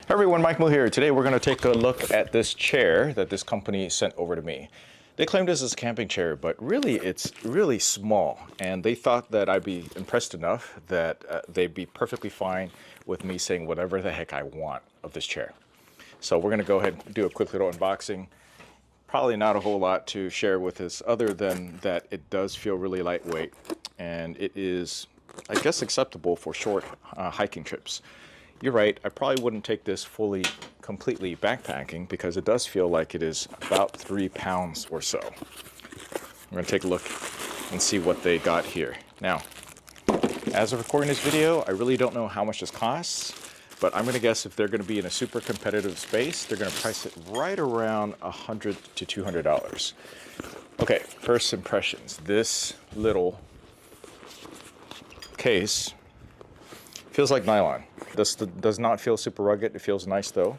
Hey everyone, Mike Moo here. Today we're going to take a look at this chair that this company sent over to me. They claim this is a camping chair, but really it's really small, and they thought that I'd be impressed enough that they'd be perfectly fine with me saying whatever the heck I want of this chair. So we're going to go ahead and do a quick little unboxing. Probably not a whole lot to share with this other than that it does feel really lightweight, and it is, I guess, acceptable for short hiking trips. You're right, I probably wouldn't take this completely backpacking because it does feel like it is about 3 pounds or so. I'm going to take a look and see what they got here. Now, as of recording this video, I really don't know how much this costs, but I'm going to guess if they're going to be in a super competitive space, they're going to price it right around $100 to $200. Okay, first impressions. This little case feels like nylon. This does not feel super rugged. It feels nice though.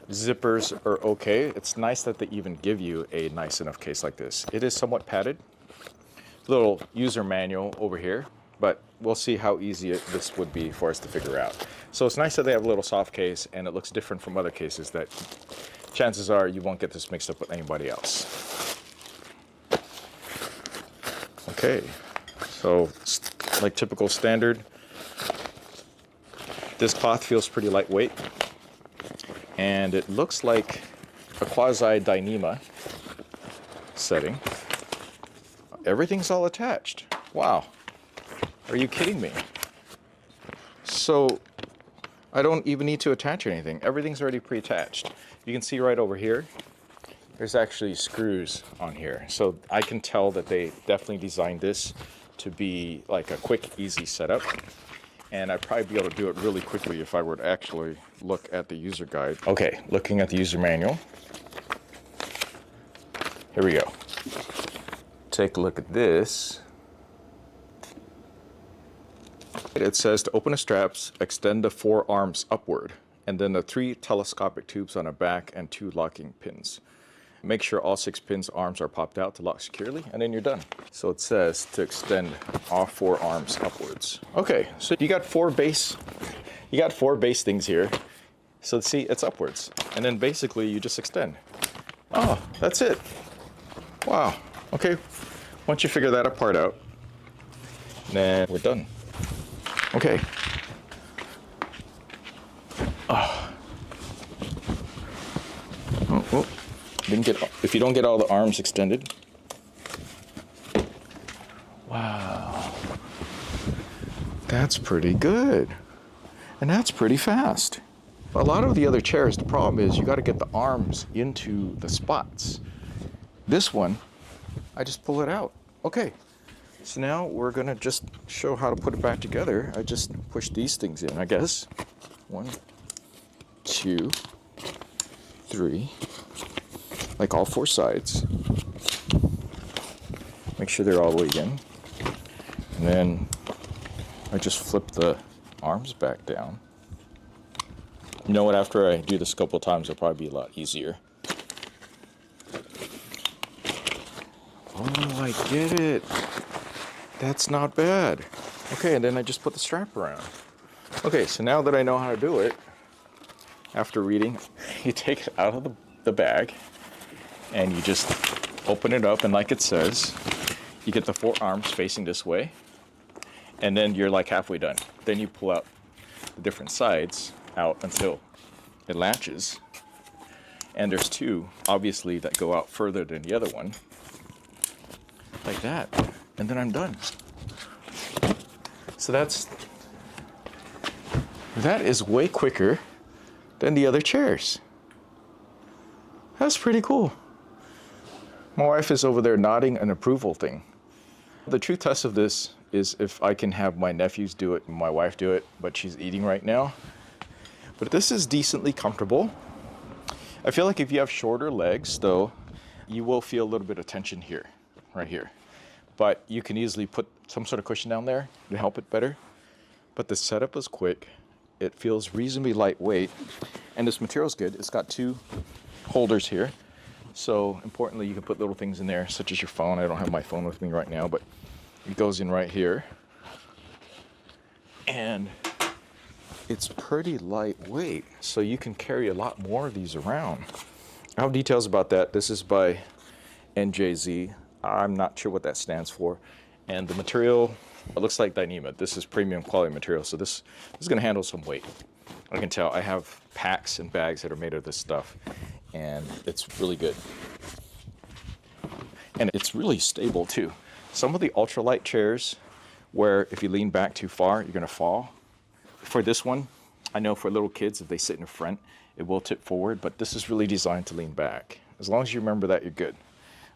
Zippers are okay. It's nice that they even give you a nice enough case like this. It is somewhat padded. Little user manual over here, but we'll see how easy this would be for us to figure out. So it's nice that they have a little soft case, and it looks different from other cases that chances are you won't get this mixed up with anybody else. Okay, so like typical standard, this cloth feels pretty lightweight, and it looks like a quasi-Dyneema setting. Everything's all attached. Wow, are you kidding me? So I don't even need to attach anything. Everything's already pre-attached. You can see right over here, there's actually screws on here. So I can tell that they definitely designed this to be like a quick, easy setup. And I'd probably be able to do it really quickly if I were to actually look at the user guide. Okay, looking at the user manual. Here we go. Take a look at this. It says to open the straps, extend the 4 arms upward, and then the 3 telescopic tubes on the back and 2 locking pins. Make sure all 6 pins arms are popped out to lock securely, and then you're done. So it says to extend all 4 arms upwards. Okay, so you got 4 base things here. So see, it's upwards. And then basically you just extend. Oh, that's it. Wow. Okay, once you figure that part out, then we're done. Okay. Oh, if you don't get all the arms extended. Wow. That's pretty good. And that's pretty fast. A lot of the other chairs, the problem is you got to get the arms into the spots. This one, I just pull it out. Okay. So now we're going to just show how to put it back together. I just push these things in, I guess. 1, 2, 3. Like all 4 sides. Make sure they're all the way in. And then I just flip the arms back down. You know what, after I do this a couple of times, it'll probably be a lot easier. Oh, I get it. That's not bad. Okay, and then I just put the strap around. Okay, so now that I know how to do it, after reading, you take it out of the bag, and you just open it up, and like it says, you get the 4 arms facing this way, and then you're like halfway done. Then you pull out the different sides out until it latches. And there's 2, obviously, that go out further than the other one. Like that. And then I'm done. So that is way quicker than the other chairs. That's pretty cool. My wife is over there nodding an approval thing. The true test of this is if I can have my nephews do it and my wife do it, but she's eating right now. But this is decently comfortable. I feel like if you have shorter legs, though, you will feel a little bit of tension here, right here. But you can easily put some sort of cushion down there to help it better. But the setup is quick. It feels reasonably lightweight. And this material is good. It's got 2 holders here. So importantly, you can put little things in there, such as your phone. I don't have my phone with me right now, but it goes in right here. And it's pretty lightweight, so you can carry a lot more of these around. I have details about that. This is by NJZ. I'm not sure what that stands for. And the material, it looks like Dyneema. This is premium quality material, so this is going to handle some weight. I can tell. I have packs and bags that are made of this stuff, and it's really good. And it's really stable too. Some of the ultralight chairs, where if you lean back too far, you're going to fall. For this one, I know for little kids, if they sit in the front, it will tip forward, but this is really designed to lean back. As long as you remember that, you're good.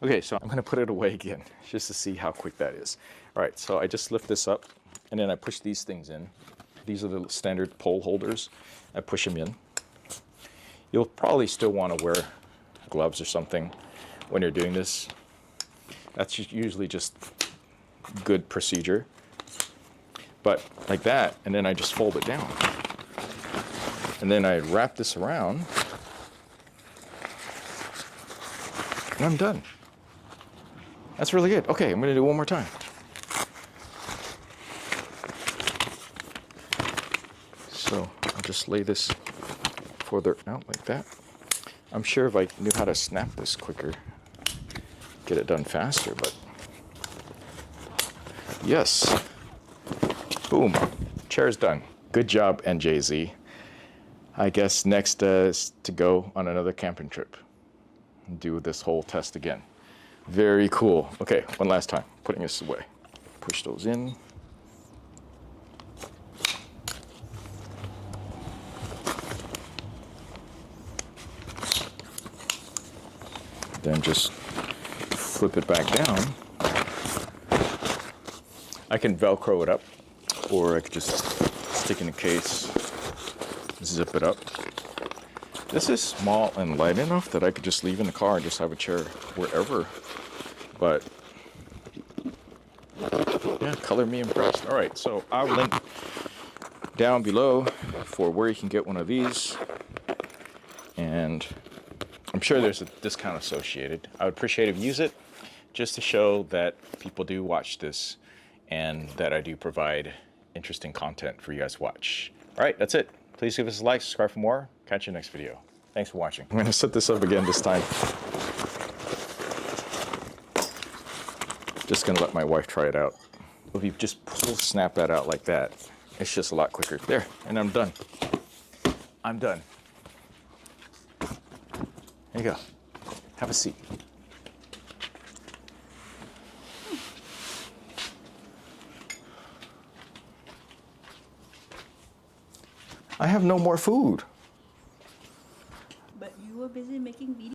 Okay, so I'm going to put it away again, just to see how quick that is. All right, so I just lift this up, and then I push these things in. These are the standard pole holders. I push them in. You'll probably still want to wear gloves or something when you're doing this. That's usually just good procedure. But like that, and then I just fold it down. And then I wrap this around, and I'm done. That's really good. Okay, I'm gonna do it one more time. So I'll just lay this further out like that. I'm sure if I knew how to snap this quicker, get it done faster, but yes. Boom, chair's done. Good job, NJZ. I guess next is to go on another camping trip and do this whole test again. Very cool. Okay, one last time, putting this away. Push those in. Then just flip it back down. I can Velcro it up, or I could just stick in the case, zip it up. This is small and light enough that I could just leave in the car and just have a chair wherever. But yeah, color me impressed. All right, so I'll link down below for where you can get one of these. And I'm sure there's a discount associated. I would appreciate if you use it just to show that people do watch this and that I do provide interesting content for you guys to watch. All right, that's it. Please give us a like, subscribe for more. Catch you next video. Thanks for watching. I'm gonna set this up again this time. Just gonna let my wife try it out. If you just snap that out like that, it's just a lot quicker. There, and I'm done. I'm done. There you go. Have a seat. I have no more food. But you were busy making videos.